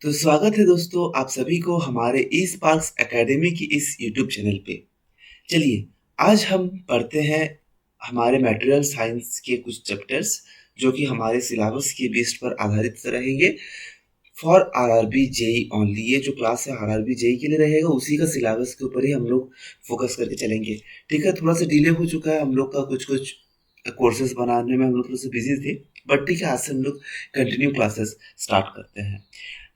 तो स्वागत है दोस्तों आप सभी को हमारे ई स्पार्क्स एकेडमी की इस यूट्यूब चैनल पे। चलिए, आज हम पढ़ते हैं हमारे मटेरियल साइंस के कुछ चैप्टर्स जो कि हमारे सिलेबस के बेस्ड पर आधारित रहेंगे फॉर आरआरबी जेई ओनली। ये जो क्लास है आरआरबी जेई के लिए रहेगा, उसी का सिलेबस के ऊपर ही हम लोग फोकस करके चलेंगे। ठीक है, थोड़ा सा डिले हो चुका है हम लोग का, कुछ कुछ कोर्सेज बनाने में हम लोग थोड़े से बिजी थे, बट ठीक है, आज से हम लोग कंटिन्यू क्लासेस स्टार्ट करते हैं।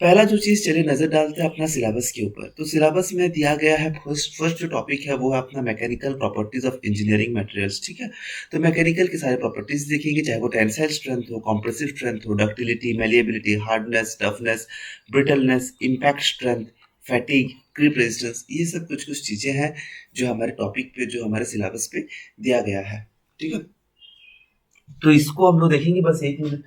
पहला जो चीज़, चलिए नज़र डालते हैं अपना सिलेबस के ऊपर। तो सिलेबस में दिया गया है, फर्स्ट फर्स्ट जो टॉपिक है वो है अपना mechanical properties of engineering materials. ठीक है, तो मैकेनिकल के सारे प्रॉपर्टीज देखेंगे, चाहे वो टेंसाइल स्ट्रेंथ हो, कॉम्प्रेसिव स्ट्रेंथ हो, ductility, malleability, hardness, toughness, brittleness, impact strength, fatigue, creep resistance. ये सब कुछ कुछ चीज़ें हैं जो हमारे टॉपिक पे, जो हमारे सिलेबस पे दिया गया है। ठीक है, तो इसको हम लोग देखेंगे, बस एक मिनट।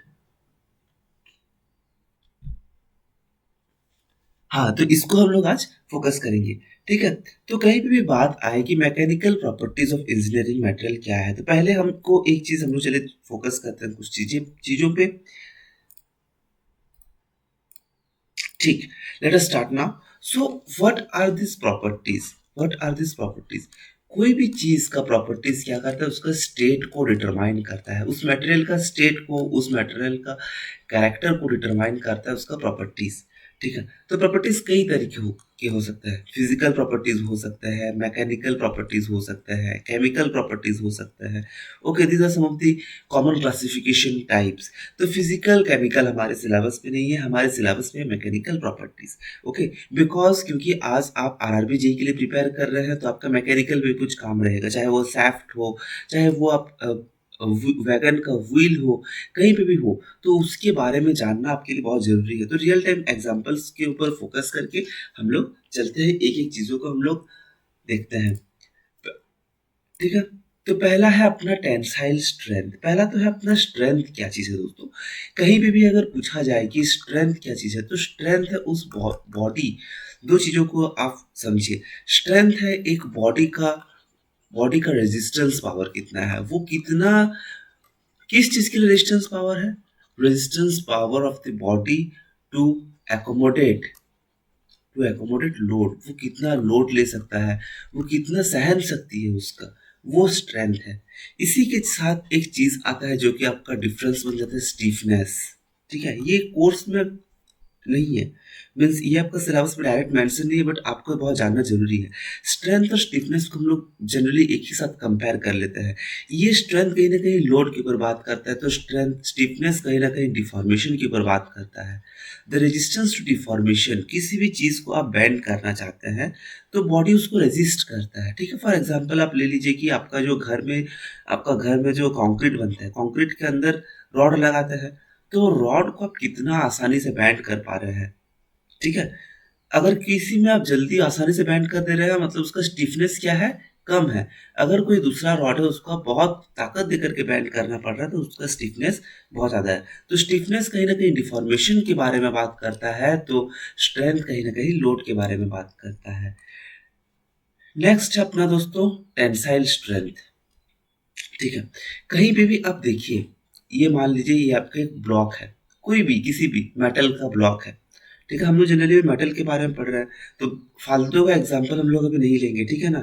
हाँ, तो इसको हम लोग आज फोकस करेंगे। ठीक है, तो कहीं पे भी बात आए कि mechanical properties of engineering material क्या है, तो पहले हमको एक चीज हम लोग चले फोकस करते हैं कुछ चीजों पे। ठीक, let us start now. So what are this properties? What are this properties? कोई भी चीज का प्रॉपर्टीज क्या करता है, उसका स्टेट को डिटरमाइन करता है, उस मटेरियल का स्टेट को, उस मटेरियल का कैरेक्टर को डिटरमाइन करता है उसका प्रॉपर्टीज। ठीक है, तो प्रॉपर्टीज कई तरीके के हो सकते हैं। फिजिकल प्रॉपर्टीज हो सकते हैं, मैकेनिकल प्रॉपर्टीज हो सकते हैं, केमिकल प्रॉपर्टीज हो सकते हैं। Okay, these are some of the common classification types. तो फिजिकल केमिकल हमारे सिलेबस में नहीं है, हमारे सिलेबस में मैकेनिकल प्रॉपर्टीज। ओके, बिकॉज क्योंकि आज आप आरआरबी जेई के लिए प्रिपेयर कर रहे हैं, तो आपका मैकेनिकल भी कुछ काम रहेगा, चाहे वो सैफ्ट हो, चाहे वो आप वैगन का व्हील हो, कहीं पे भी हो, तो उसके बारे में जानना आपके लिए बहुत ज़रूरी है। तो रियल टाइम एग्जांपल्स के ऊपर फोकस करके हम लोग चलते हैं, एक-एक चीज़ों को हम लोग देखते हैं। प ठीक है? तो पहला है अपना टेंसाइल स्ट्रेंथ। पहला तो है अपना स्ट्रेंथ क्या चीज़ है दोस्तों? कहीं पे भी अगर पूछा जाए कि स्ट्रेंथ क्या चीज़ है, तो स्ट्रेंथ है उस बॉडी। 2 चीज़ों को आप समझिए। स्ट्रेंथ है एक बॉडी का रेजिस्टेंस पावर कितना है, वो कितना, किस चीज के लिए रेजिस्टेंस पावर है? Resistance power of the body to accommodate load. वो कितना लोड ले सकता है, वो कितना सहन शक्ति है उसका, वो स्ट्रेंथ है। इसी के साथ एक चीज आता है जो कि आपका डिफरेंस बन जाता है, स्टीफनेस। ठीक है, ये कोर्स में नहीं है, मीन्स ये आपका सिलेबस में डायरेक्ट मेंशन नहीं है, बट आपको बहुत जानना जरूरी है। स्ट्रेंथ और स्टिफनेस को हम लोग जनरली एक ही साथ कंपेयर कर लेते हैं। ये स्ट्रेंथ कहीं ना कहीं लोड के ऊपर बात करता है, तो स्ट्रेंथ स्टिफनेस कहीं ना कहीं डिफॉर्मेशन के ऊपर बात करता है। द रेजिस्टेंस टू डिफॉर्मेशन, किसी भी चीज को आप बेंड करना चाहते हैं तो बॉडी उसको रेजिस्ट करता है। ठीक है, फॉर एग्जाम्पल आप ले लीजिए कि आपका घर में जो कंक्रीट बनता है, कंक्रीट के अंदर रॉड लगाते हैं, तो रॉड को आप कितना आसानी से बैंड कर पा रहे हैं। ठीक है, अगर किसी में आप जल्दी आसानी से बैंड कर दे रहे हैं, मतलब उसका स्टिफनेस क्या है, कम है। अगर कोई दूसरा रॉड है, उसको आप बहुत ताकत देकर के बैंड करना पड़ रहा है, तो उसका स्टिफनेस बहुत ज्यादा है। तो स्टिफनेस कहीं ना कहीं डिफॉर्मेशन के बारे में बात करता है, तो स्ट्रेंथ कहीं ना कहीं लोड के बारे में बात करता है। नेक्स्ट है अपना दोस्तों टेंसाइल स्ट्रेंथ। ठीक है, कहीं पे भी आप देखिए, ये मान लीजिए ये आपका एक ब्लॉक है, कोई भी किसी भी मेटल का ब्लॉक है। ठीक है, हम लोग जनरली मेटल के बारे में पढ़ रहे हैं, तो फालतू का एग्जांपल हम लोग अभी नहीं लेंगे। ठीक है ना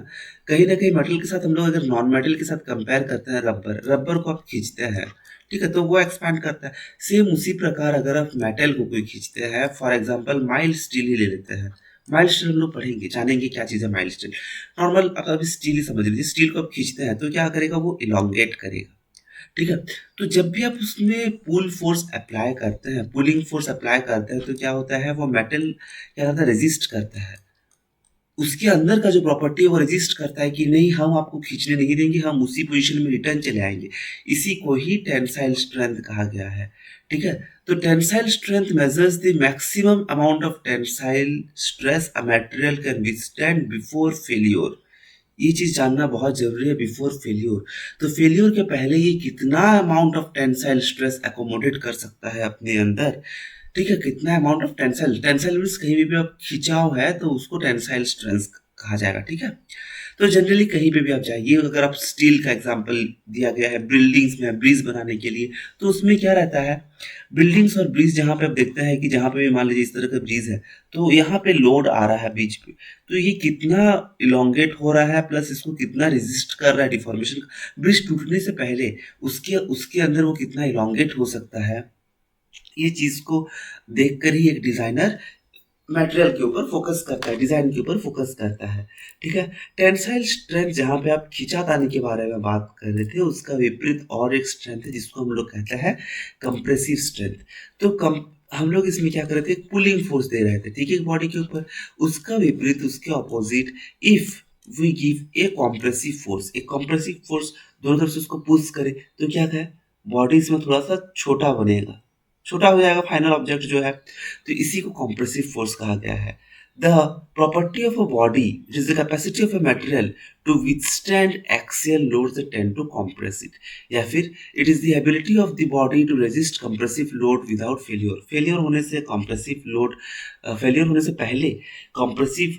कहीं मेटल के साथ हम लोग अगर नॉन मेटल के साथ कंपेयर करते हैं, रबर रबर को आप खींचते हैं, ठीक है, तो वो एक्सपैंड करता है। सेम उसी प्रकार अगर आप मेटल को कोई खींचते हैं, फॉर एग्जाम्पल माइल्ड स्टील ही ले लेते हैं। माइल्ड स्टील हम लोग पढ़ेंगे, जानेंगे क्या चीज़ है माइल्ड स्टील। नॉर्मल आप अभी स्टील ही समझ लीजिए, स्टील को आप खींचते हैं तो क्या करेगा, वो इलोंगेट करेगा। ठीक है, तो जब भी आप उसमें पुल फोर्स अप्लाई करते हैं, पुलिंग फोर्स अप्लाई करते हैं, तो क्या होता है, वो मेटल क्या करता है, रेजिस्ट करता है। उसके अंदर का जो प्रॉपर्टी है वो रेजिस्ट करता है कि नहीं, हम आपको खींचने नहीं देंगे, हम उसी पोजीशन में रिटर्न चले आएंगे। इसी को ही टेंसाइल स्ट्रेंथ कहा गया है। ठीक है, तो tensile strength measures the maximum amount of tensile stress a material can withstand before failure. ये चीज जानना बहुत जरूरी है, बिफोर फेल्योर। तो फेल्योर के पहले ये कितना amount of tensile stress accommodate कर सकता है अपने अंदर। ठीक है, कितना amount of tensile, tensile means कहीं भी आप खिंचाव है तो उसको टेंसाइल स्ट्रेंथ कहा जाएगा, ठीक है। तो जनरली कहीं पे भी आप जाइए, अगर आप स्टील का एग्जांपल दिया गया है बिल्डिंग्स में ब्रिज बनाने के लिए, तो उसमें क्या रहता है, बिल्डिंग्स और ब्रिज जहाँ पे आप देखते हैं कि जहाँ पे भी मान लीजिए इस तरह का ब्रिज है, तो यहाँ पे लोड आ रहा है बीच पे, तो ये कितना इलोंगेट हो रहा है प्लस इसको कितना रेजिस्ट कर रहा है डिफॉर्मेशन, ब्रिज टूटने से पहले उसके उसके अंदर वो कितना इलोंगेट हो सकता है, ये चीज को देखकर ही एक डिजाइनर मटेरियल के ऊपर फोकस करता है, डिजाइन के ऊपर फोकस करता है, ठीक है। टेंसाइल स्ट्रेंथ जहाँ पे आप खिंचातानी के बारे में बात कर रहे थे, उसका विपरीत और एक स्ट्रेंथ है जिसको हम लोग कहते हैं कंप्रेसिव स्ट्रेंथ। तो कम हम लोग इसमें क्या कर रहे थे, पुलिंग फोर्स दे रहे थे, ठीक है, बॉडी के ऊपर। उसका विपरीत, उसके opposite, if we give a compressive force, एक कॉम्प्रेसिव फोर्स दोनों तरफ से उसको पुश करे, तो क्या है, बॉडी इसमें थोड़ा सा छोटा बनेगा, छोटा हो जाएगा फाइनल ऑब्जेक्ट जो है, तो इसी को कॉम्प्रेसिव फोर्स कहा गया है। The property of a body it is the capacity of a material to withstand axial loads that tend to compress it, या फिर it is the ability of the body to resist compressive load without failure, failure होने से compressive load, failure होने से पहले compressive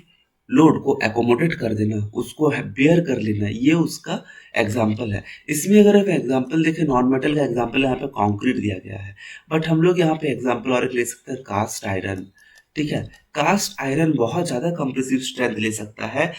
load को accommodate कर देना, उसको बेयर कर लेना, ये उसका एग्जाम्पल है। इसमें अगर आप एग्जाम्पल देखें, नॉन मेटल का एग्जाम्पल यहाँ पे कंक्रीट दिया गया है, बट हम लोग यहाँ पे एग्जाम्पल और एक ले सकते हैं कास्ट आयरन, ठीक है। कास्ट आयरन बहुत ज़्यादा कंप्रेसिव स्ट्रेंथ ले सकता है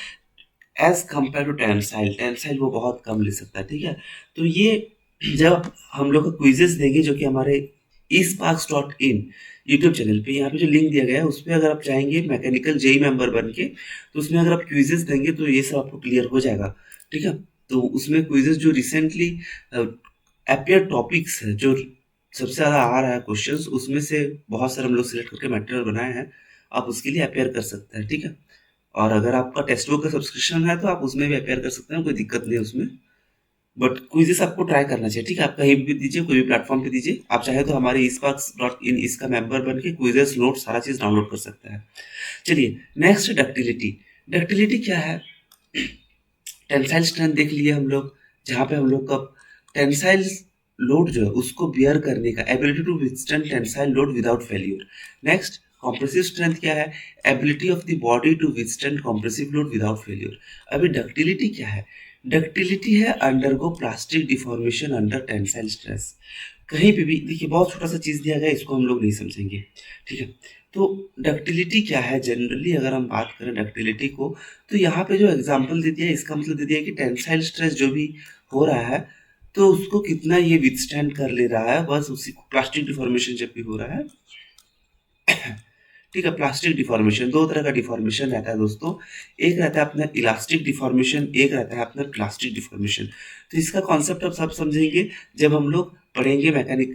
as compare to tensile, tensile वो बहुत कम ले सकता है, ठीक है। तो ये जब हम लोग को क्विजेस देंगे, जो कि हमारे esparks.in यूट्यूब चैनल पे, यहाँ पे जो लिंक दिया गया है उस पर अगर आप चाहेंगे मैकेनिकल जेई मेंबर बन के, तो उसमें अगर आप क्विजेस देंगे तो ये सब आपको क्लियर हो जाएगा, ठीक है। तो उसमें क्विजेस जो रिसेंटली अपियर टॉपिक्स है, जो सबसे ज़्यादा आ रहा है क्वेश्चंस, उसमें से बहुत सारे हम लोग सिलेक्ट करके मटेरियल बनाए हैं, आप उसके लिए अपेयर कर सकते हैं, ठीक है। और अगर आपका टेक्स्ट बुक का सब्सक्रिप्शन है तो आप उसमें भी अपेयर कर सकते हैं, कोई दिक्कत नहीं है उसमें। बट क्विज़ेस आपको ट्राई करना चाहिए, ठीक है। आप कहीं भी दीजिए, कोई भी प्लेटफॉर्म पे दीजिए, आप चाहे तो हमारे isparks.in इसका मेंबर बन के क्विज़ेस नोट सारा चीज़ डाउनलोड कर सकते हैं। चलिए नेक्स्ट, डक्टिलिटी। डक्टिलिटी क्या है, टेंसाइल स्ट्रेंथ देख लिए हम लोग, जहाँ पे हम लोग का टेंसाइल लोड जो है उसको बियर करने का ability to withstand tensile load without failure. Next, compressive strength क्या है, ability of the body to withstand compressive load without failure. अभी डक्टिलिटी क्या है, डक्टिलिटी है undergo plastic deformation under tensile stress. कहीं पे भी देखिए, बहुत छोटा सा चीज़ दिया गया है, इसको हम लोग नहीं समझेंगे, ठीक है। तो डक्टिलिटी क्या है, जनरली अगर हम बात करें डक्टिलिटी को, तो यहाँ पे जो एग्जांपल दे दिया है, इसका मतलब दे दिया है कि टेंसाइल स्ट्रेस जो भी हो रहा है, तो उसको कितना ये विथस्टैंड कर ले रहा है, बस उसी को, प्लास्टिक डिफॉर्मेशन जब भी हो रहा है, ठीक है। प्लास्टिक डिफॉर्मेशन, दो तरह का डिफॉर्मेशन रहता है दोस्तों, एक रहता है अपना इलास्टिक डिफॉर्मेशन, एक रहता है अपना प्लास्टिक डिफॉर्मेशन। तो इसका कॉन्सेप्ट आप सब समझेंगे जब हम लोग पढ़ेंगे मैकेनिक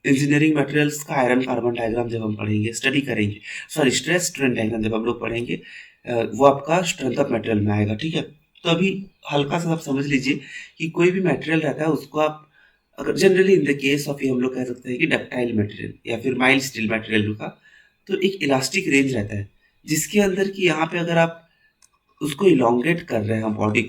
इंजीनियरिंग मटेरियल्स का आयरन कार्बन डायग्राम, जब हम पढ़ेंगे, स्टडी करेंगे, सॉरी स्ट्रेस स्ट्रेन डायग्राम जब हम लोग पढ़ेंगे, वो आपका स्ट्रेंथ ऑफ मटेरियल में आएगा, ठीक है। तो अभी हल्का सा आप समझ लीजिए कि कोई भी मटेरियल रहता है उसको आप, अगर generally in the case of, ये हम लोग कह सकते हैं कि डक्टाइल मटेरियल या फिर माइल्ड स्टील मटेरियल का, तो एक इलास्टिक रेंज रहता है जिसके अंदर कि यहाँ पे अगर आप उसको इलोंगेट कर रहे हैं, बॉडी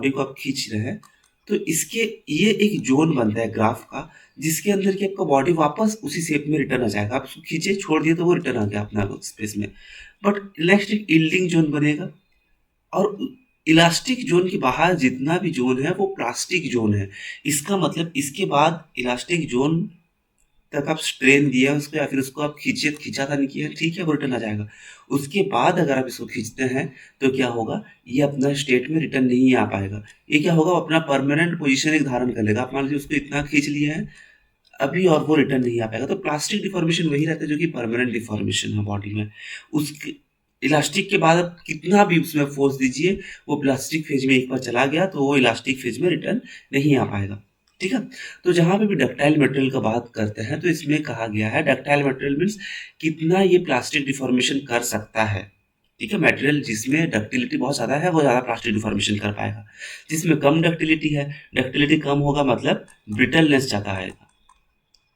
को आप खींच रहे हैं, तो इसके ये एक जोन बनता है ग्राफ का, जिसके अंदर कि आपका बॉडी वापस उसी शेप में रिटर्न आ जाएगा। आप उसको खींचे छोड़ दिए तो वो रिटर्न आ गया अपना स्पेस में, बट नेक्स्ट एक यील्डिंग जोन बनेगा, और इलास्टिक जोन के बाहर जितना भी जोन है वो प्लास्टिक जोन है। इसका मतलब इसके बाद इलास्टिक जोन तक आप स्ट्रेन दिया उसको, या फिर उसको आप खींचातानी किया, ठीक है, वो रिटर्न आ जाएगा। उसके बाद अगर आप इसको खींचते हैं तो क्या होगा, ये अपना स्टेट में रिटर्न नहीं आ पाएगा। ये क्या होगा, अपना परमानेंट पोजीशन एक धारण कर लेगा। आप मान लीजिए उसको इतना खींच लिए हैं अभी, और वो रिटर्न नहीं आ पाएगा। तो प्लास्टिक डिफॉर्मेशन वही रहता है जो कि परमानेंट डिफॉर्मेशन है बॉडी में। उसके इलास्टिक के बाद आप कितना भी उसमें फोर्स दीजिए, वो प्लास्टिक फेज में एक बार चला गया तो वो इलास्टिक फेज में रिटर्न नहीं आ पाएगा, ठीक है। तो जहां पे भी डक्टाइल मटेरियल का बात करते हैं तो इसमें कहा गया है डक्टाइल मटेरियल मीन्स कितना ये प्लास्टिक डिफॉर्मेशन कर सकता है, ठीक है। मटेरियल जिसमें डक्टिलिटी बहुत ज़्यादा है वो ज़्यादा प्लास्टिक डिफॉर्मेशन कर पाएगा, जिसमें कम डक्टिलिटी है, डक्टिलिटी कम होगा मतलब ब्रिटलनेस ज़्यादा आएगा,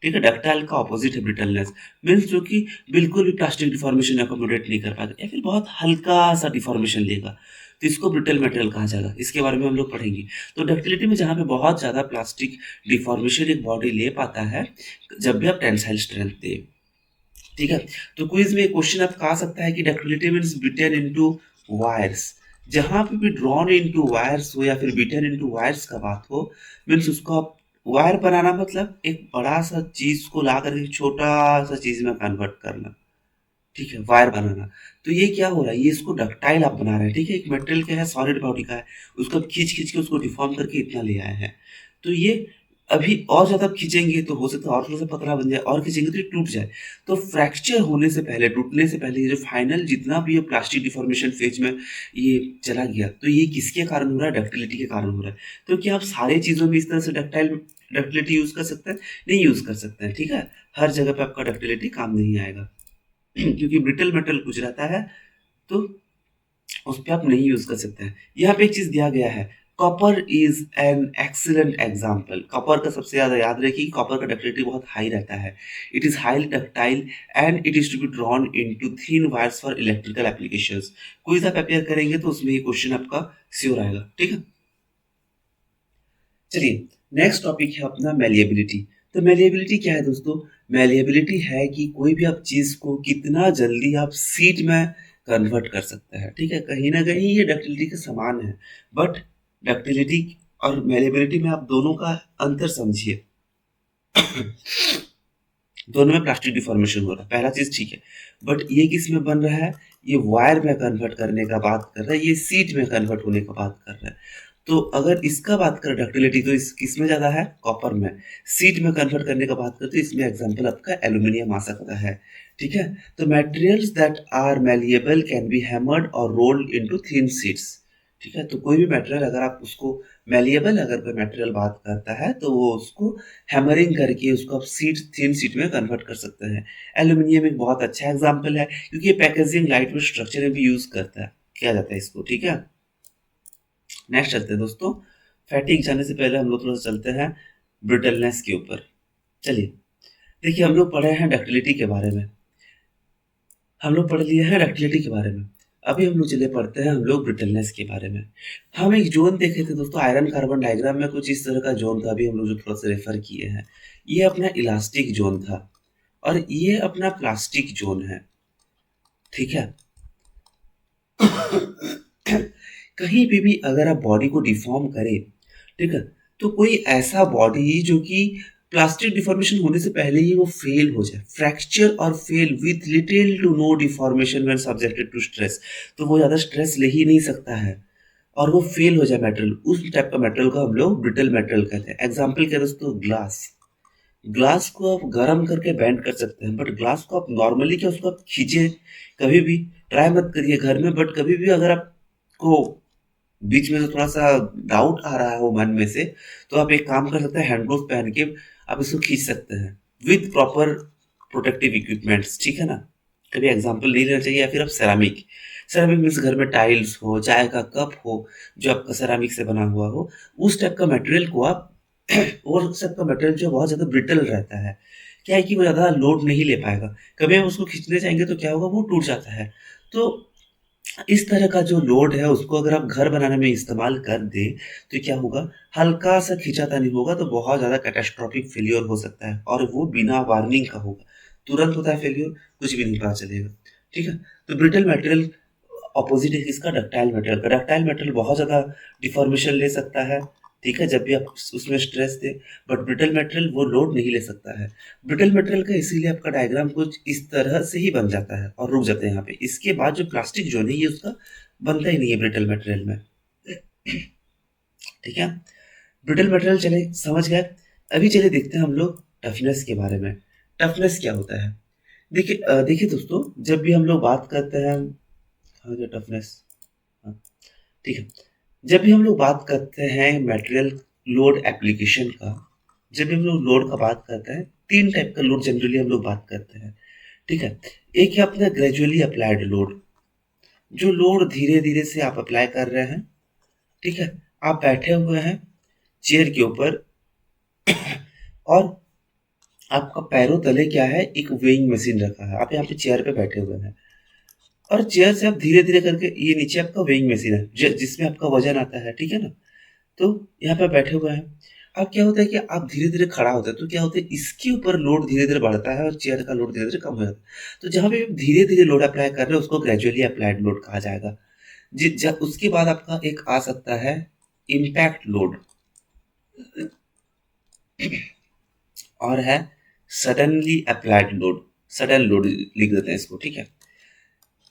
ठीक है। डक्टाइल का ऑपोजिट है ब्रिटलनेस, मीन्स जो कि बिल्कुल भी प्लास्टिक डिफॉर्मेशन एकोमोडेट नहीं कर पाएगा, या फिर बहुत हल्का सा डिफॉर्मेशन लेगा, तो इसको ब्रिटल मटेरियल कहा जाएगा। इसके बारे में हम लोग पढ़ेंगे। तो डक्टिलिटी में जहाँ पे बहुत ज़्यादा प्लास्टिक डिफॉर्मेशन एक बॉडी ले पाता है जब भी आप टेंसाइल स्ट्रेंथ दे, ठीक है। तो क्विज में क्वेश्चन आपका आ सकता है कि ductility means Britain into wires, जहाँ पे भी ड्रॉन इनटू वायर्स हो या फिर बीटन इनटू वायर्स का बात हो, मीन्स उसको आप वायर बनाना मतलब एक बड़ा सा चीज को ला करके छोटा सा चीज में कन्वर्ट करना, ठीक है, वायर बनाना। तो ये क्या हो रहा है, ये इसको डक्टाइल आप बना रहे हैं, ठीक है, एक मटेरियल का है, सॉलिड बॉडी का है, उसको आप खींच खींच के उसको डिफॉर्म करके इतना ले आए हैं। तो ये अभी और ज़्यादा आप खींचेंगे तो हो सकता है और थोड़ा सा पतला बन जाए, और खींचेंगे तो ये टूट जाए। तो फ्रैक्चर होने से पहले, टूटने से पहले, ये जो फाइनल जितना भी ये प्लास्टिक डिफॉर्मेशन फेज में ये चला गया, तो ये किसके कारण हो रहा है, डक्टिलिटी के कारण हो रहा है। तो क्या आप सारे चीज़ों में इस तरह से डक्टिलिटी यूज़ कर सकते हैं? नहीं यूज़ कर सकते हैं, ठीक है। हर जगह पे आपका डक्टिलिटी काम नहीं आएगा। क्योंकि ब्रिटल मेटल कुछ रहता है, तो उस पे आप नहीं यूज कर सकते हैं। यहाँ पे एक चीज दिया गया है, copper is an excellent example. Copper का सबसे ज्यादा याद रखिए कि कॉपर का डक्टिलिटी बहुत हाई रहता है। It is highly ductile and it is to be drawn into thin wires for electrical applications. Quiz आप अपेयर करेंगे तो उसमें ये क्वेश्चन आपका श्योर आएगा, ठीक है। चलिए, नेक्स्ट टॉपिक है अपना मेलिएबिलिटी। तो मेलिएबिलिटी क्या है दोस्तों? मेलिएबिलिटी है कि कोई भी आप चीज को कितना जल्दी आप सीट में कन्वर्ट कर सकते हैं, ठीक है। कहीं ना कहीं ये डक्टिलिटी के समान है, बट डक्टिलिटी और मेलिएबिलिटी में आप दोनों का अंतर समझिए। दोनों में प्लास्टिक डिफॉर्मेशन हो रहा है, पहला चीज ठीक है, बट ये किस में बन रहा है, ये वायर में कन्वर्ट करने का बात कर रहा है, ये सीट में कन्वर्ट होने का बात कर रहा है। तो अगर इसका बात करें डक्टिलिटी, तो इस किस में ज्यादा है, कॉपर में। सीट में कन्वर्ट करने का बात करते तो इसमें एग्जांपल आपका एल्यूमिनियम आ सकता है, ठीक है। तो materials that are malleable can be hammered और रोल्ड इनटू थिन शीट्स, ठीक है। तो कोई भी मटेरियल अगर आप उसको मैलिएबल अगर कोई मटेरियल बात करता है तो वो उसको हैमरिंग करके उसको आप सीट थिन सीट में कन्वर्ट कर सकते हैं। एल्यूमिनियम एक बहुत अच्छा एग्जांपल है, क्योंकि ये पैकेजिंग लाइट वेट स्ट्रक्चर में भी यूज करता है, किया जाता है इसको, ठीक है। नेक्स्ट चलते हैं दोस्तों, फैटिग जाने से पहले हम लोग थोड़ा सा चलते हैं ब्रिटलनेस के ऊपर। चलिए, देखिए हम लोग पढ़े हैं डक्टिलिटी के बारे में, हम लोग पढ़ लिए हैं डक्टिलिटी के बारे में। अभी हम लोग चले पढ़ते हैं हम लोग ब्रिटलनेस के बारे में। हम एक जोन देखे थे दोस्तों, आयरन कार्बन डायग्राम में कुछ इस तरह का जोन था, अभी हम लोग जो थोड़ा सा रेफर किए हैं। ये अपना इलास्टिक जोन था और ये अपना प्लास्टिक जोन है, ठीक है। कहीं भी अगर आप बॉडी को डिफॉर्म करें, ठीक है, तो कोई ऐसा बॉडी जो कि प्लास्टिक डिफॉर्मेशन होने से पहले ही वो फेल हो जाए, फ्रैक्चर और fail with little to no deformation when subjected to stress, तो वो ज़्यादा स्ट्रेस ले ही नहीं सकता है और वो फेल हो जाए मटेरियल, उस टाइप का मटेरियल को हम लोग ब्रिटल मटेरियल कहते हैं। एग्जाम्पल क्या है दोस्तों, ग्लास। ग्लास को आप गर्म करके बेंड कर सकते हैं, बट ग्लास को आप नॉर्मली क्या उसको आप खींचे, कभी भी ट्राई मत करिए घर में, बट कभी भी अगर आपको बीच में से थोड़ा सा डाउट आ रहा है वो मन में से, तो आप एक काम कर सकते हैं, हैंड ग्लोव पहन के आप इसको खींच सकते हैं विथ प्रॉपर प्रोटेक्टिव इक्विपमेंट्स, ठीक है ना। कभी एग्जाम्पल नहीं लेना चाहिए। या फिर आप सेरामिक, सेरामिक मीन्स घर में टाइल्स हो, चाय का कप हो जो आपका सेरामिक से बना हुआ हो, उस टाइप का मटेरियल को आप वो सब का मटेरियल जो बहुत ज़्यादा ब्रिटल रहता है, क्या है कि वो ज़्यादा लोड नहीं ले पाएगा, कभी हम उसको खींचने जाएंगे तो क्या होगा, वो टूट जाता है। तो इस तरह का जो लोड है उसको अगर आप घर बनाने में इस्तेमाल कर दें तो क्या होगा, हल्का सा खींचातानी होगा तो बहुत ज़्यादा कैटास्ट्रॉफिक फेलियर हो सकता है, और वो बिना वार्निंग का होगा, तुरंत होता है फेलियर, कुछ भी नहीं पता चलेगा, ठीक है। तो ब्रिटल मटेरियल ऑपोजिट है इसका डक्टाइल मटेरियल का। डक्टाइल मटेरियल बहुत ज़्यादा डिफॉर्मेशन ले सकता है, ठीक है, जब भी आप उसमें स्ट्रेस दें, बट ब्रिटल मटेरियल वो लोड नहीं ले सकता है। ब्रिटल मटेरियल का इसीलिए आपका डायग्राम कुछ इस तरह से ही बन जाता है और रुक जाते हैं यहाँ पे। इसके बाद जो प्लास्टिक जोन है ये उसका बनता ही नहीं है ब्रिटल मटेरियल में, ठीक है। ब्रिटल मटेरियल चले समझ गए। अभी चले देखते हैं हम लोग टफनेस के बारे में। टफनेस क्या होता है? देखिए दोस्तों, जब भी हम लोग बात करते हैं, हाँ जो टफनेस, हाँ ठीक है, जब भी हम लोग बात करते हैं मटेरियल लोड एप्लीकेशन का, जब भी हम लोग लोड का बात करते हैं, तीन टाइप का लोड जनरली हम लोग बात करते हैं, ठीक है। एक है अपना ग्रेजुअली अप्लाइड लोड, जो लोड धीरे धीरे से आप अप्लाई कर रहे हैं, ठीक है। आप बैठे हुए हैं चेयर के ऊपर और आपका पैरों तले क्या है, एक वेइंग मशीन रखा है, आप यहाँ पे चेयर पे बैठे हुए हैं और चेयर से आप धीरे धीरे करके, ये नीचे आपका वेइंग मशीन है जिसमें आपका वजन आता है, ठीक है ना। तो यहाँ पे बैठे हुए हैं, अब क्या होता है कि आप धीरे धीरे खड़ा होते हैं, तो क्या होता है इसके ऊपर लोड धीरे धीरे बढ़ता है और चेयर का लोड धीरे धीरे कम हो जाता है। तो जहाँ पे आप धीरे धीरे लोड अप्लाई कर रहे हैं उसको ग्रेजुअली अप्लाइड लोड कहा जाएगा। उसके बाद आपका एक आ सकता है इम्पैक्ट लोड, और है suddenly applied load. Sudden load लिख देते हैं इसको, ठीक है।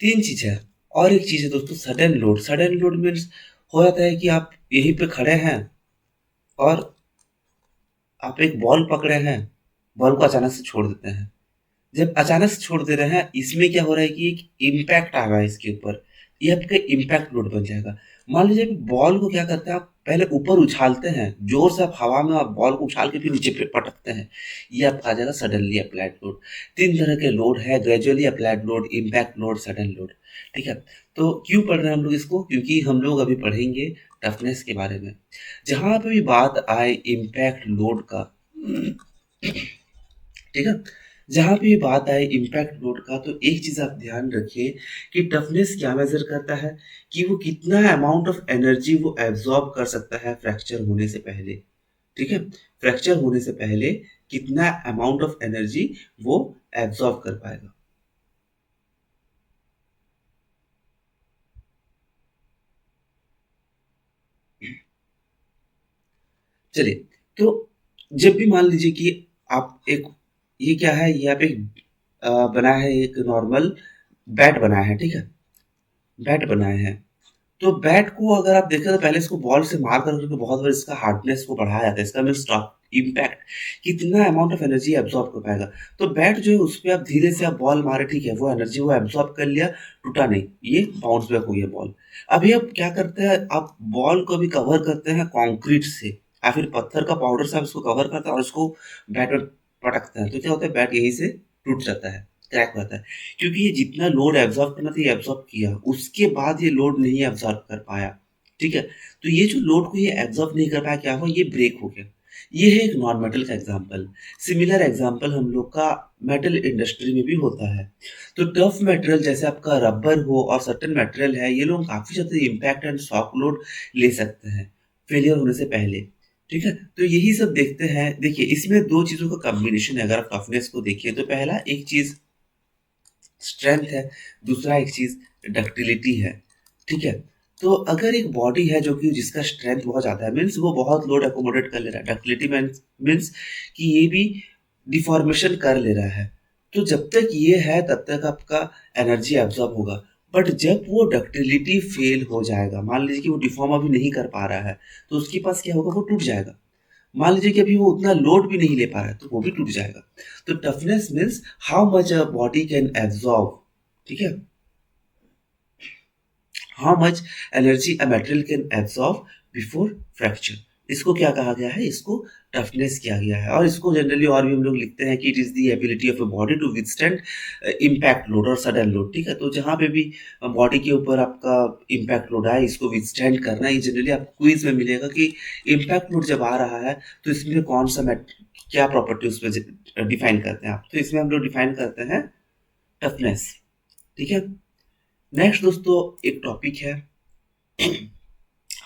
तीन चीज है। और एक चीज है दोस्तों, sudden load. Sudden load means हो जाता है कि आप यहीं पे खड़े हैं और आप एक बॉल पकड़े हैं, बॉल को अचानक से छोड़ देते हैं। जब अचानक से छोड़ दे रहे हैं, इसमें क्या हो रहा है कि एक इम्पैक्ट आ रहा है इसके ऊपर, ये आपका इम्पैक्ट लोड बन जाएगा। मान लीजिए बॉल को क्या करते हैं आप, पहले ऊपर उछालते हैं जोर से, आप हवा में आप बॉल को उछाल के फिर नीचे पे पटकते हैं, ये आपका आ जाएगा सडनली अप्लाइड लोड। तीन तरह के लोड है, gradually applied load, impact load, sudden load, ठीक है। तो क्यों पढ़ रहे हैं हम लोग इसको, क्योंकि हम लोग अभी पढ़ेंगे टफनेस के बारे में। जहां पे भी बात आए इम्पैक्ट लोड का, ठीक है, जहां पे बात आए इम्पैक्ट लोड का, तो एक चीज आप ध्यान रखिए कि टफनेस क्या मेजर करता है, कि वो कितना अमाउंट ऑफ एनर्जी वो एब्जॉर्ब कर सकता है फ्रैक्चर होने से पहले, ठीक है। फ्रैक्चर होने से पहले कितना अमाउंट ऑफ एनर्जी वो एब्जॉर्ब कर पाएगा। चलिए, तो जब भी मान लीजिए कि आप एक, ये क्या है, ये आप एक बना है, एक नॉर्मल बैट बना है, ठीक है, बैट बनाए हैं। तो बैट को अगर आप देखें तो पहले इसको बॉल से मार कर करके बहुत बार इसका हार्डनेस को बढ़ाया जाता है, इसका मीन स्टॉक इम्पैक्ट, कितना अमाउंट ऑफ एनर्जी एब्जॉर्ब कर पाएगा। तो बैट जो है उस पर आप धीरे से आप बॉल मारे, ठीक है, वो एनर्जी वो एब्जॉर्ब कर लिया, टूटा नहीं, ये बाउंस बैक हो गया बॉल। अभी आप क्या करते हैं, आप बॉल को भी कवर करते हैं कंक्रीट से, या फिर पत्थर का पाउडर से आप इसको कवर करते हैं और उसको बैट में पटकते हैं, तो क्या होता है, बैट यहीं से टूट जाता है, क्रैक हो जाता है। क्योंकि ये जितना लोड एब्जॉर्ब करना था ये एब्जॉर्ब किया, उसके बाद ये लोड नहीं एब्जॉर्ब कर पाया, ठीक है। तो ये जो लोड को ये एब्जॉर्ब नहीं कर पाया, क्या हुआ, ये ब्रेक हो गया। ये है एक नॉन मेटल का एग्जांपल। सिमिलर एग्जांपल हम लोग का मेटल इंडस्ट्री में भी होता है। तो टफ मटेरियल जैसे आपका रबर हो और सर्टेन मटेरियल है, ये लोग काफी ज्यादा इम्पैक्ट एंड शॉक लोड ले सकते हैं फेलियर होने से पहले, ठीक है। तो यही सब देखते हैं। देखिए, इसमें दो चीजों का कॉम्बिनेशन है, अगर आप टफनेस को देखिए तो पहला एक चीज स्ट्रेंथ है, दूसरा एक चीज डक्टिलिटी है, ठीक है। तो अगर एक बॉडी है जो कि जिसका स्ट्रेंथ बहुत ज्यादा है, मीन्स वो बहुत लोड अकोमोडेट कर ले रहा है, डक्टिलिटी मीन्स कि ये भी डिफॉर्मेशन कर ले रहा है। तो जब तक ये है तब तक आपका एनर्जी एब्जॉर्ब होगा। बट जब वो डक्टिलिटी फेल हो जाएगा, मान लीजिए कि वो डिफॉर्म अभी नहीं कर पा रहा है, तो उसके पास क्या होगा, वो टूट जाएगा। मान लीजिए कि अभी वो उतना लोड भी नहीं ले पा रहा है, तो वो भी टूट जाएगा। तो toughness means how much a body can absorb, ठीक है, how much energy a material can absorb before fracture. इसको क्या कहा गया है, इसको टफनेस किया गया है। और इसको जनरली और भी हम लोग लिखते हैं कि it is the ability of a body to withstand impact load और सडन लोड, ठीक है। तो जहां पे भी बॉडी के ऊपर आपका इम्पैक्ट लोड आए, इसको विथस्टैंड करना, ये जनरली आपको क्विज में मिलेगा कि इम्पैक्ट लोड जब आ रहा है तो इसमें कौन सा क्या प्रॉपर्टी उसमें डिफाइन करते हैं आप, तो इसमें हम लोग डिफाइन करते हैं टफनेस, ठीक है। नेक्स्ट दोस्तों एक टॉपिक है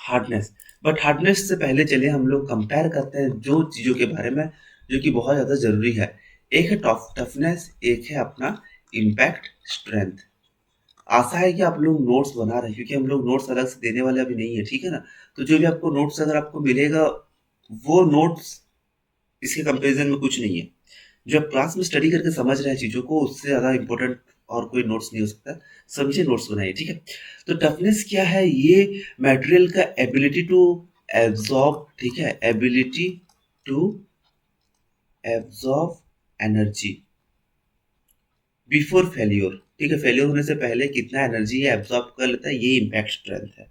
हार्डनेस। बट हार्डनेस से पहले चलिए हम लोग कंपेयर करते हैं दो चीजों के बारे में जो कि बहुत ज्यादा जरूरी है। एक है टफनेस, एक है अपना इम्पैक्ट स्ट्रेंथ। आशा है कि आप लोग नोट्स बना रहे हैं, क्योंकि हम लोग नोट्स अलग से देने वाले अभी नहीं है, ठीक है ना। तो जो भी आपको नोट्स अगर आपको मिलेगा, वो नोट्स इसके कंपैरिजन में कुछ नहीं है। जो आप क्लास में स्टडी करके समझ रहे हैं चीजों को, उससे ज्यादा इंपॉर्टेंट और कोई नोट्स नहीं हो सकता। समझे, नोट्स बनाइए, ठीक है। तो टफनेस क्या है, ये मटेरियल का एबिलिटी टू एब्जॉर्ब, ठीक है, ability to absorb energy before failure, ठीक है। फेल्योर होने से पहले कितना एनर्जी ये एब्जॉर्ब कर लेता है, ये इम्पैक्ट स्ट्रेंथ है,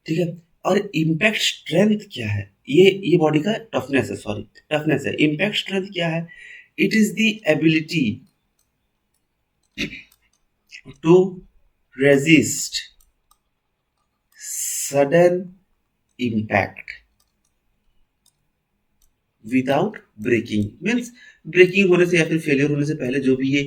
ठीक है। और इम्पैक्ट स्ट्रेंथ क्या है, ये बॉडी का टफनेस है, सॉरी, टफनेस है। इम्पैक्ट स्ट्रेंथ क्या है, it is the ability to resist sudden impact without breaking, means breaking होने से या फिर फेलियर होने से पहले जो भी ये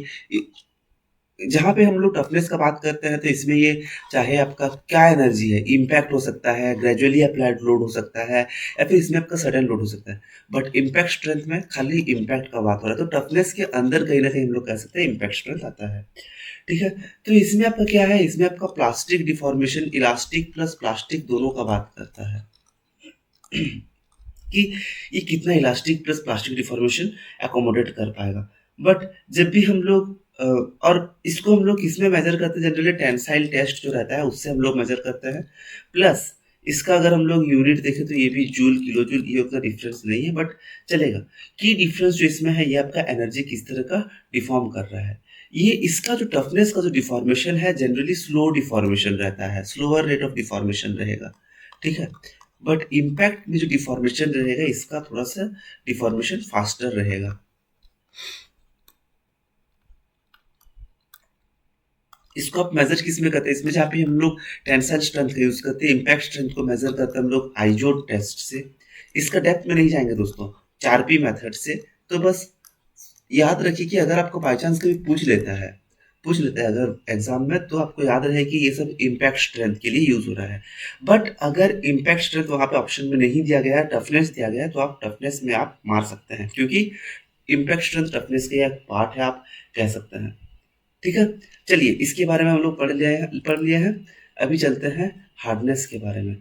जहाँ पे हम लोग टफनेस का बात करते हैं तो इसमें ये चाहे आपका क्या एनर्जी है, इम्पैक्ट हो सकता है, ग्रेजुअली अप्लाइड लोड हो सकता है या फिर इसमें आपका सडन लोड हो सकता है। बट इम्पैक्ट स्ट्रेंथ में खाली इम्पैक्ट का बात हो रहा है, तो टफनेस के अंदर कहीं न कहीं हम लोग कह सकते हैं इम्पैक्ट स्ट्रेंथ आता है। ठीक है? तो इसमें आपका क्या है, इसमें आपका plastic deformation, elastic plus plastic दोनों का बात करता है कि ये कितना elastic plus plastic deformation accommodate कर पाएगा। बट जब भी हम लोग और इसको हम लोग किसमें मेजर करते हैं, जनरली टेंसाइल टेस्ट जो रहता है उससे हम लोग मेजर करते हैं। प्लस इसका अगर हम लोग यूनिट देखें तो ये भी जूल किलो जूल, ये उतना डिफरेंस नहीं है बट चलेगा। की डिफरेंस जो इसमें है ये आपका एनर्जी किस तरह का डिफॉर्म कर रहा है। ये इसका जो टफनेस का जो डिफॉर्मेशन है जनरली स्लो डिफॉर्मेशन रहता है, स्लोअर रेट ऑफ डिफॉर्मेशन रहेगा। ठीक है? बट इम्पैक्ट में जो डिफॉर्मेशन रहेगा इसका थोड़ा सा डिफॉर्मेशन फास्टर रहेगा। इसको आप मेजर किस में करते हैं, इसमें जहाँ पे हम लोग टेंसाइल स्ट्रेंथ का यूज करते हैं, इम्पैक्ट स्ट्रेंथ को मेजर करते हैं हम लोग आइजोड टेस्ट से। इसका डेप्थ में नहीं जाएंगे दोस्तों, 4P मेथड से। तो बस याद रखिए कि अगर आपको बाई चांस कभी पूछ लेता है अगर एग्जाम में, तो आपको याद रहे कि ये सब इम्पैक्ट स्ट्रेंथ के लिए यूज हो रहा है। बट अगर इम्पैक्ट स्ट्रेंथ वहां पे ऑप्शन में नहीं दिया गया है, टफनेस दिया गया है, तो आप टफनेस में आप मार सकते हैं, क्योंकि इम्पैक्ट स्ट्रेंथ टफनेस का एक पार्ट है, आप कह सकते हैं। ठीक है? चलिए इसके बारे में हम लोग पढ़ लिए हैं। अभी चलते हैं हार्डनेस के बारे में।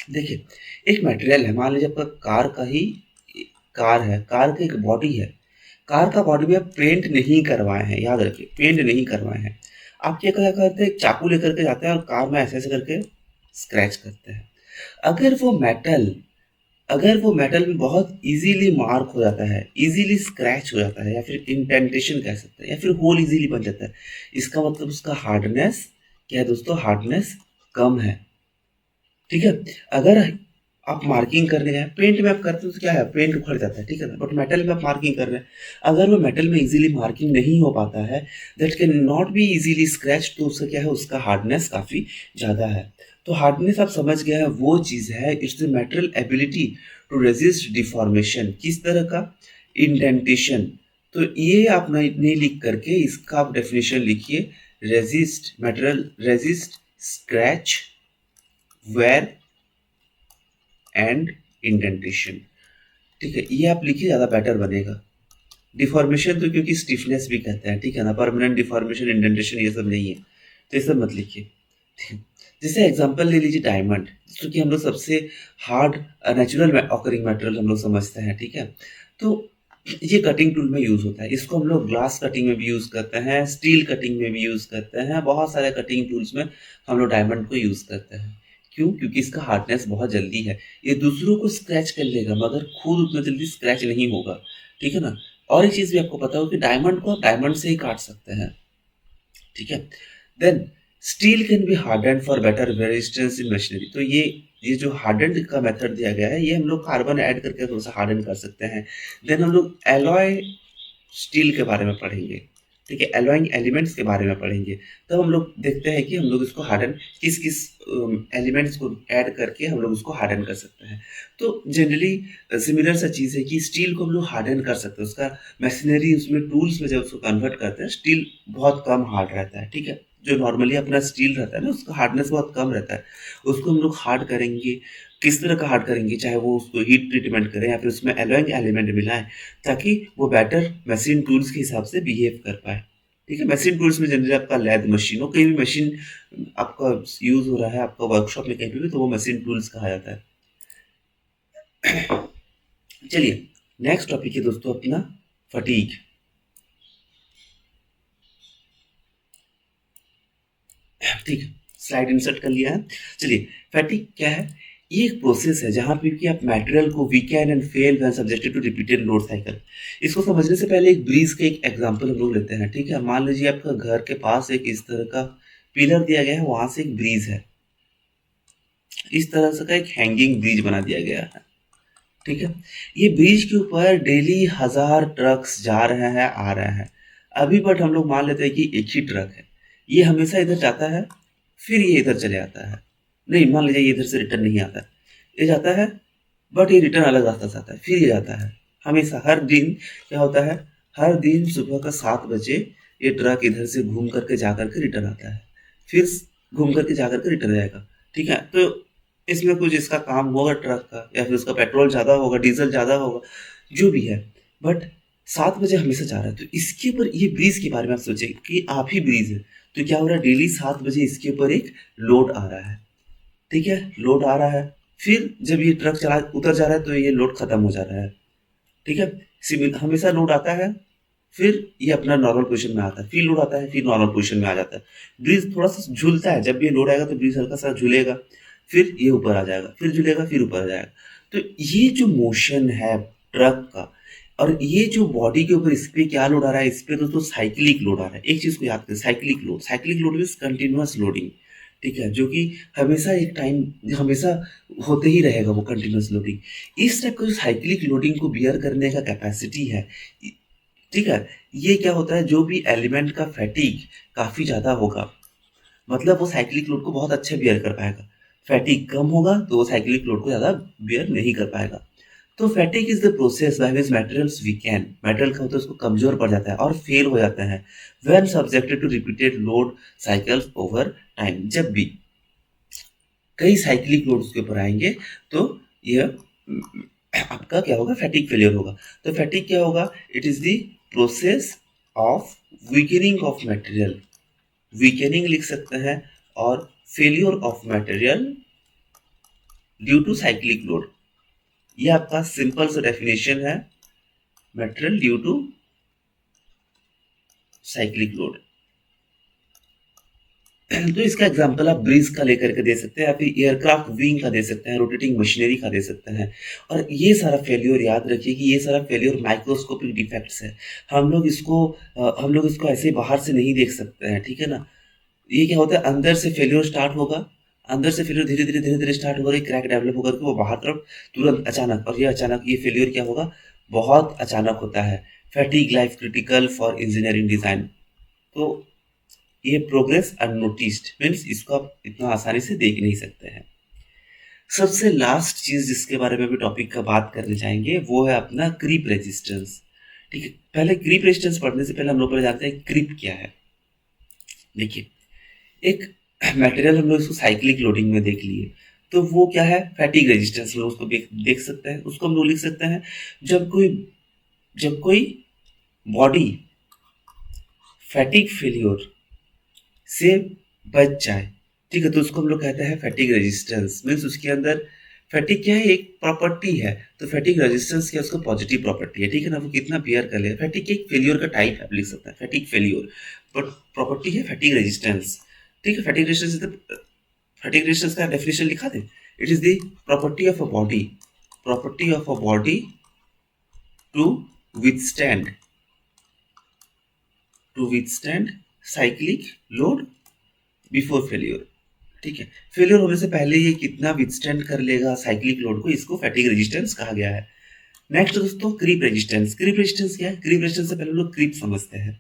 देखिए, एक मटेरियल है, मान लीजिए आपका कार का ही कार है, कार की एक बॉडी है। कार का बॉडी में आप पेंट नहीं करवाए हैं, याद रखिए पेंट नहीं करवाए हैं। आप क्या करते हैं, चाकू लेकर के जाते हैं और कार में ऐसे ऐसे करके स्क्रैच करते हैं। अगर वो मेटल अगर वो मेटल में बहुत इजीली मार्क हो जाता है, इजीली स्क्रैच हो जाता है, या फिर इंडेंटेशन कह सकते हैं, या फिर होल इजीली बन जाता है, इसका मतलब उसका हार्डनेस क्या है दोस्तों, हार्डनेस कम है। ठीक है? अगर आप मार्किंग करने गए, पेंट में आप करते हो तो क्या है, पेंट उखड़ जाता है, ठीक है ना, बट मेटल में आप मार्किंग कर रहे हैं, अगर वो मेटल में इजीली मार्किंग नहीं हो पाता है, that can not be easily scratch, तो उसका क्या है, उसका हार्डनेस काफ़ी ज़्यादा है। तो हार्डनेस आप समझ गए हैं, वो चीज़ है, it's the material ability to resist deformation. किस तरह का, इंडेंटेशन। तो ये आप नहीं लिख करके इसका आप डेफिनेशन लिखिए, resist material resist scratch wear and indentation. ठीक है, ये आप लिखिए, ज़्यादा बेटर बनेगा। डिफॉर्मेशन तो क्योंकि स्टिफनेस भी कहते हैं, ठीक है ना, परमानेंट डिफॉर्मेशन इंडेंटेशन ये सब नहीं है, तो ये सब मत लिखिए। जैसे एग्जांपल ले लीजिए डायमंड, जो कि हम लोग सबसे हार्ड नेचुरल ऑकरिंग मटेरियल हम लोग समझते हैं। ठीक है? तो ये कटिंग टूल में यूज होता है, इसको हम लोग ग्लास कटिंग में भी यूज करते हैं, स्टील कटिंग में भी यूज करते हैं, बहुत सारे कटिंग टूल्स में हम लोग डायमंड को यूज करते हैं। क्यों? क्योंकि इसका हार्डनेस बहुत जल्दी है, ये दूसरों को स्क्रैच कर लेगा मगर खुद उतना जल्दी स्क्रैच नहीं होगा। ठीक है ना? और एक चीज भी आपको पता हो कि डायमंड को आप डायमंड से ही काट सकते हैं। ठीक है? Then steel can be harden for better resistance in machinery. तो ये जो हार्डन का मेथड दिया गया है, ये हम लोग कार्बन ऐड करके थोड़ा सा हार्डन कर सकते हैं। देन हम लोग एलॉय स्टील के बारे में पढ़ेंगे। ठीक है? एलॉइंग एलिमेंट्स के बारे में पढ़ेंगे। तब हम लोग देखते हैं कि हम लोग इसको हार्डन किस किस एलिमेंट्स को ऐड करके हम लोग उसको हार्डन कर सकते हैं। तो जनरली सिमिलर सा चीज़ है कि स्टील को हम लोग हार्डन कर सकते हैं, उसका मशीनरी उसमें टूल्स में जब उसको कन्वर्ट करते हैं, स्टील बहुत कम हार्ड रहता है। ठीक है? जो नॉर्मली अपना स्टील रहता है ना, उसका हार्डनेस बहुत कम रहता है, उसको हम लोग हार्ड करेंगे। किस तरह का हार्ड करेंगे, चाहे वो उसको हीट ट्रीटमेंट करें या फिर उसमें एलॉइंग एलिमेंट मिलाएं, ताकि वो बेटर मशीन टूल्स के हिसाब से बिहेव कर पाए। ठीक है? मशीन टूल्स में जनरली आपका लैद मशीन हो, कहीं भी मशीन आपका यूज हो रहा है आपका वर्कशॉप में कहीं भी, तो वो मशीन टूल्स कहा जाता है। चलिए नेक्स्ट टॉपिक है दोस्तों अपना फटीग। ठीक है, स्लाइड इंसर्ट कर लिया है। चलिए, फैटिग क्या है, ये एक प्रोसेस है जहाँ पे कि आप मटेरियल को weaken and fail when subjected to repeated load cycle. इसको समझने से पहले एक ब्रीज का एक एग्जांपल हम लोग लेते हैं। ठीक है? मान लीजिए आपका घर के पास एक इस तरह का पिलर दिया गया है, वहां से एक ब्रिज है, इस तरह से का एक हैंगिंग ब्रिज बना दिया गया है। ठीक है? ये ब्रिज के ऊपर डेली 1000 ट्रक्स जा रहे हैं, आ रहे हैं। अभी बट हम लोग मान लेते हैं कि एक ही ट्रक है, ये हमेशा इधर जाता है, फिर ये इधर चले आता है। नहीं, मान लीजिए ये इधर से रिटर्न नहीं आता है, ये जाता है, बट ये रिटर्न अलग रास्ता से आता है, फिर ये जाता है। हमेशा हर दिन क्या होता है, हर दिन सुबह का 7 बजे ये ट्रक इधर से घूम करके जा करके रिटर्न आता है, फिर घूम करके जा करके रिटर्न आएगा, ठीक है। तो इसमें कुछ इसका काम होगा ट्रक का, या फिर उसका पेट्रोल ज़्यादा होगा, डीजल ज़्यादा होगा, जो भी है, बट 7 बजे हमेशा जा रहा है। तो इसके ऊपर ये ब्रिज के बारे में आप सोचें कि आप ही ब्रिज है, तो क्या हो रहा है, डेली 7 बजे इसके ऊपर एक लोड आ रहा है, ठीक है, लोड आ रहा है। फिर जब ये ट्रक चला उतर जा रहा है तो ये लोड खत्म हो जा रहा है, ठीक है। सिमिल हमेशा लोड आता है, फिर ये अपना नॉर्मल पोजीशन में आता है, फिर लोड आता है, फिर नॉर्मल पोजीशन में आ जाता है। ब्रिज थोड़ा सा झूलता है, जब भी लोड आएगा तो ब्रिज हल्का सा झूलेगा, फिर ये ऊपर आ जाएगा, फिर झूलेगा, फिर ऊपर आ जाएगा। तो ये जो मोशन है ट्रक का, और ये जो बॉडी के ऊपर इस पे क्या लोड आ रहा है, इस पे दोस्तों साइक्लिक लोड आ रहा है। एक चीज को याद करें, cyclic load means continuous loading, ठीक है, जो कि हमेशा एक टाइम हमेशा होते ही रहेगा वो कंटिन्यूअस लोडिंग। इस टाइप का जो साइक्लिक लोडिंग को बियर करने का कैपेसिटी है, ठीक है, ये क्या होता है, जो भी एलिमेंट का फैटिग काफी ज्यादा होगा, मतलब वो साइक्लिक लोड को बहुत अच्छे बियर कर पाएगा। फैटिग कम होगा तो वो साइक्लिक लोड को ज्यादा बियर नहीं कर पाएगा। तो fatigue is the process by which materials weakened, metal का होता है उसको कमजोर पड़ जाता है और फेल हो जाता है when subjected to repeated load cycles over time. जब भी कई साइक्लिक लोड उसके ऊपर आएंगे तो यह आपका क्या होगा, फैटिग फेलियर होगा। तो फैटिग क्या होगा, it is the process of weakening of material, weakening लिख सकते हैं, और failure of material due to cyclic load. ये आपका सिंपल सा डेफिनेशन है, material due to cyclic load. तो इसका एग्जांपल आप ब्रिज का लेकर के दे सकते हैं, या फिर एयरक्राफ्ट विंग का दे सकते हैं, रोटेटिंग मशीनरी का दे सकते हैं। और ये सारा फेल्योर याद रखिए कि ये सारा फेल्योर माइक्रोस्कोपिक डिफेक्ट्स है। हम लोग इसको ऐसे बाहर से नहीं देख सकते हैं, ठीक है ना। ये क्या होता है, अंदर से फेल्योर स्टार्ट होगा, अंदर से फेल्योर धीरे धीरे स्टार्ट होगा, एक क्रैक डेवलप होकर के वो बाहर तरफ तुरंत अचानक, और ये अचानक ये फेल्योर क्या होगा, बहुत अचानक होता है। Fatigue life critical for engineering design. तो ये प्रोग्रेस अननोटिस्ड मीन्स इसको आप इतना आसानी से देख नहीं सकते हैं। सबसे लास्ट चीज जिसके बारे में भी टॉपिक का बात करने जाएंगे वो है अपना क्रीप रेजिस्टेंस, ठीक है। पहले क्रीप रेजिस्टेंस पढ़ने से पहले हम लोग पहले जानते हैं क्रीप क्या है। देखिए, एक मटेरियल हम लोग इसको साइक्लिक लोडिंग में देख लिए, तो वो क्या है, फैटिग रेजिस्टेंस लोग उसको देख सकते हैं। उसको हम लोग लिख सकते हैं, जब कोई बॉडी फैटिग फेल्योर से बच जाए, ठीक है, तो उसको हम लोग कहते हैं फैटिग रेजिस्टेंस। मीन्स उसके अंदर फैटिग क्या है, एक प्रॉपर्टी है, तो फैटिग रेजिस्टेंस क्या है, उसका पॉजिटिव प्रॉपर्टी है, ठीक है ना। वो कितना बियर कर ले, फैटिग एक फेल्योर का टाइप है, लिख सकते हैं फैटिग फेल्योर, बट प्रॉपर्टी है फैटिग रेजिस्टेंस, ठीक है। फैटिग रेजिस्टेंस का डेफिनेशन लिखा दे, it is the property of a body to withstand cyclic load before failure, ठीक है। फेलियर होने से पहले ये कितना विथस्टैंड कर लेगा साइक्लिक लोड को, इसको फैटिग रेजिस्टेंस कहा गया है। नेक्स्ट दोस्तों, क्रीप रेजिस्टेंस। क्रीप रेजिस्टेंस क्या है, क्रीप रेजिस्टेंस से पहले हम लोग क्रीप समझते हैं।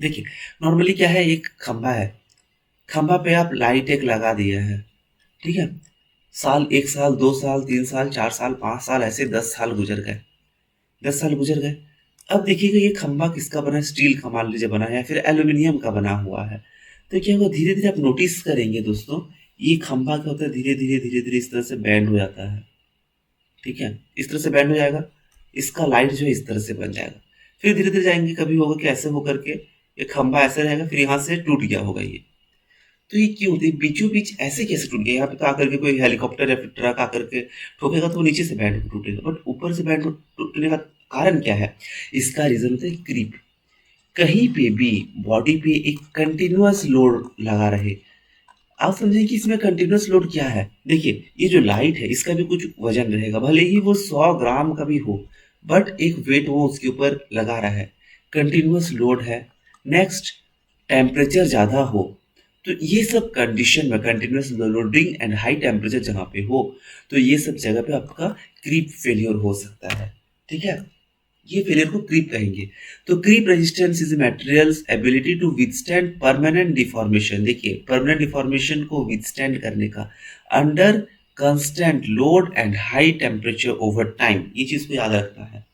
देखिए, नॉर्मली क्या है, एक खंभा है, खंभा पे आप लाइट एक लगा दिया है, ठीक है। साल, 1 साल, 2 साल, 3 साल, 4 साल, 5 साल, ऐसे 10 साल गुजर गए, 10 साल गुजर गए। अब देखिएगा ये खंभा किसका बना है, स्टील का मान लीजिए बना है, या फिर एल्यूमिनियम का बना हुआ है। तो क्या होगा, धीरे धीरे आप नोटिस करेंगे दोस्तों, ये खंभा क्या होता है, धीरे धीरे इस तरह से बैंड हो जाता है, ठीक है, इस तरह से बैंड हो जाएगा, इसका लाइट जो है इस तरह से बन जाएगा। फिर धीरे धीरे जाएंगे, कभी होगा कि ऐसे होकर के ये खंभा ऐसे रहेगा, फिर यहाँ से टूट गया होगा ये। तो ये क्यों होती है, बीचों बीच ऐसे कैसे टूट गया, यहाँ पे तो आकर के कोई हेलीकॉप्टर या फिर ट्रक आकर के ठोकेगा तो वो नीचे से बैंड टूटेगा, बट ऊपर से बैंड टूटने का कारण क्या है, इसका रीजन होता है क्रीप। कहीं पे भी बॉडी पे एक कंटिन्यूअस लोड लगा रहे, आप समझें कि इसमें कंटिन्यूअस लोड क्या है। देखिए, ये जो लाइट है इसका भी कुछ वजन रहेगा, भले ही वो 100 ग्राम का भी हो, बट एक वेट वो उसके ऊपर लगा रहा है, कंटिन्यूअस लोड है। नेक्स्ट, टेम्परेचर ज़्यादा हो, तो ये सब कंडीशन में continuous loading and high temperature जहाँ पे हो, तो ये सब जगह पे आपका क्रीप फेलियर हो सकता है, ठीक है। ये फेलियर को क्रीप कहेंगे। तो creep resistance is materials ability to withstand permanent deformation. देखिए, परमानेंट डिफॉर्मेशन को विथस्टैंड करने का under constant load and high temperature over time, ये चीज को याद रखना है।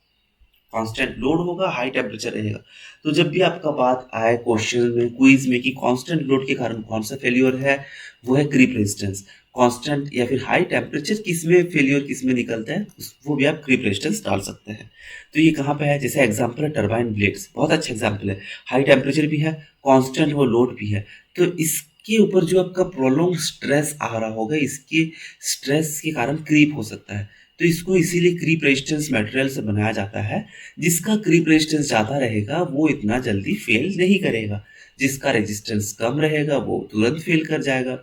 कांस्टेंट लोड होगा, हाई टेम्परेचर रहेगा। तो जब भी आपका बात आए क्वेश्चन में, क्विज में कि कांस्टेंट लोड के कारण कौन सा फेल्योर है, वो है क्रीप रेजिस्टेंस। कांस्टेंट या फिर हाई टेम्परेचर किसमें फेल्योर किसमें निकलता है, वो भी आप क्रीप रेजिस्टेंस डाल सकते हैं। तो ये कहाँ पे है, जैसे एग्जांपल है टरबाइन ब्लेड्स, बहुत अच्छा एग्जांपल है। हाई टेम्परेचर भी है, कांस्टेंट वो लोड भी है। तो इसके ऊपर जो आपका प्रोलॉन्ग स्ट्रेस आ रहा होगा, इसके स्ट्रेस के कारण क्रीप हो सकता है। तो इसको इसीलिए क्रीप रेजिस्टेंस मटेरियल से बनाया जाता है। जिसका क्रीप रेजिस्टेंस ज़्यादा रहेगा वो इतना जल्दी फेल नहीं करेगा, जिसका रेजिस्टेंस कम रहेगा वो तुरंत फेल कर जाएगा।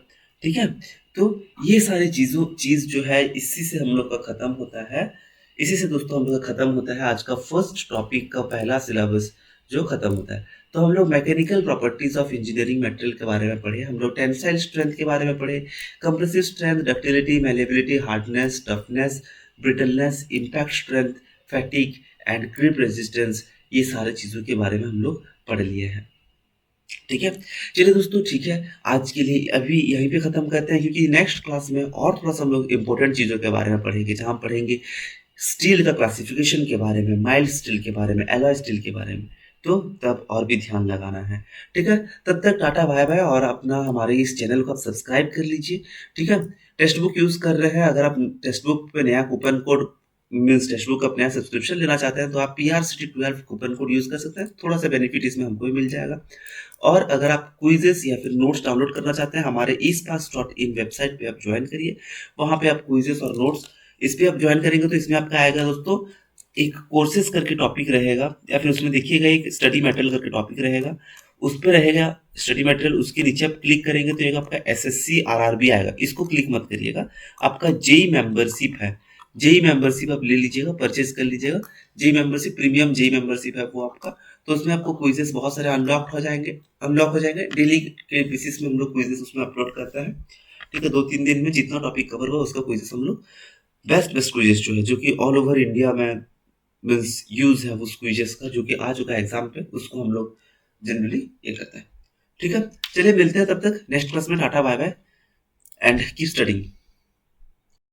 ठीक है, तो ये सारी चीज़ जो है इसी से हम लोग का ख़त्म होता है। इसी से दोस्तों हम लोग का ख़त्म होता है आज का फर्स्ट टॉपिक का पहला सिलेबस जो ख़त्म होता है। तो हम लोग mechanical properties of engineering material के बारे में पढ़े, हम लोग टेंसाइल स्ट्रेंथ के बारे में पढ़े, compressive strength, ductility, malleability, hardness, toughness, brittleness, impact strength, fatigue and creep resistance, ये सारे चीज़ों के बारे में हम लोग पढ़ लिए हैं। ठीक है, चलिए दोस्तों, ठीक है, आज के लिए अभी यहीं पे ख़त्म करते हैं, क्योंकि नेक्स्ट क्लास में और थोड़ा सा हम लोग इंपॉर्टेंट चीज़ों के बारे में पढ़ेंगे, जहाँ हम पढ़ेंगे स्टील का क्लासिफिकेशन के बारे में, माइल्ड स्टील के बारे में, एलॉय स्टील के बारे में। तो तब और भी ध्यान लगाना है। ठीक है, तब तक टाटा बाय बाय, और अपना हमारे इस चैनल को आप सब्सक्राइब कर लीजिए। ठीक है, टेक्स्ट बुक यूज़ कर रहे हैं, अगर आप टेक्स्ट बुक पे नया coupon code means text book का नया सब्सक्रिप्शन लेना चाहते हैं तो आप PRCity12 कूपन कोड यूज़ कर सकते हैं। थोड़ा सा बेनिफिट इसमें हमको भी मिल जाएगा। और अगर आप क्विज़ेस या फिर नोट्स डाउनलोड करना चाहते हैं, हमारे eastpass.in वेबसाइट पे आप ज्वाइन करिए। वहाँ पे आप क्विज़ेस और नोट्स, इस पे आप ज्वाइन करेंगे तो इसमें आपका आएगा दोस्तों एक कोर्सेज करके टॉपिक रहेगा, या फिर उसमें देखिएगा एक स्टडी मटेरियल करके टॉपिक रहेगा। उस पे रहेगा स्टडी मटेरियल, उसके नीचे आप क्लिक करेंगे तो एक आपका SSC RRB आएगा, इसको क्लिक मत करिएगा। आपका जेई मेंबरशिप है, जेई मेंबरशिप आप ले लीजिएगा, परचेज कर लीजिएगा। JE membership, premium JE membership है वो आपका। तो उसमें आपको क्विजेस बहुत सारे अनलॉक हो जाएंगे डेली के बेसिस में हम लोग क्विजेस उसमें अपलोड करते हैं। ठीक है, 2-3 दिन में जितना टॉपिक कवर हुआ उसका क्विजेस हम लोग बेस्ट बेस्ट क्विजेस जो है, जो कि ऑल ओवर इंडिया में मीन्स यूज है उस क्विजेस का, जो कि आ चुका है एग्जाम पे, उसको हम लोग जनरली ये करते हैं। ठीक है, चलिए मिलते हैं तब तक नेक्स्ट क्लास में। Tata bye bye and keep studying.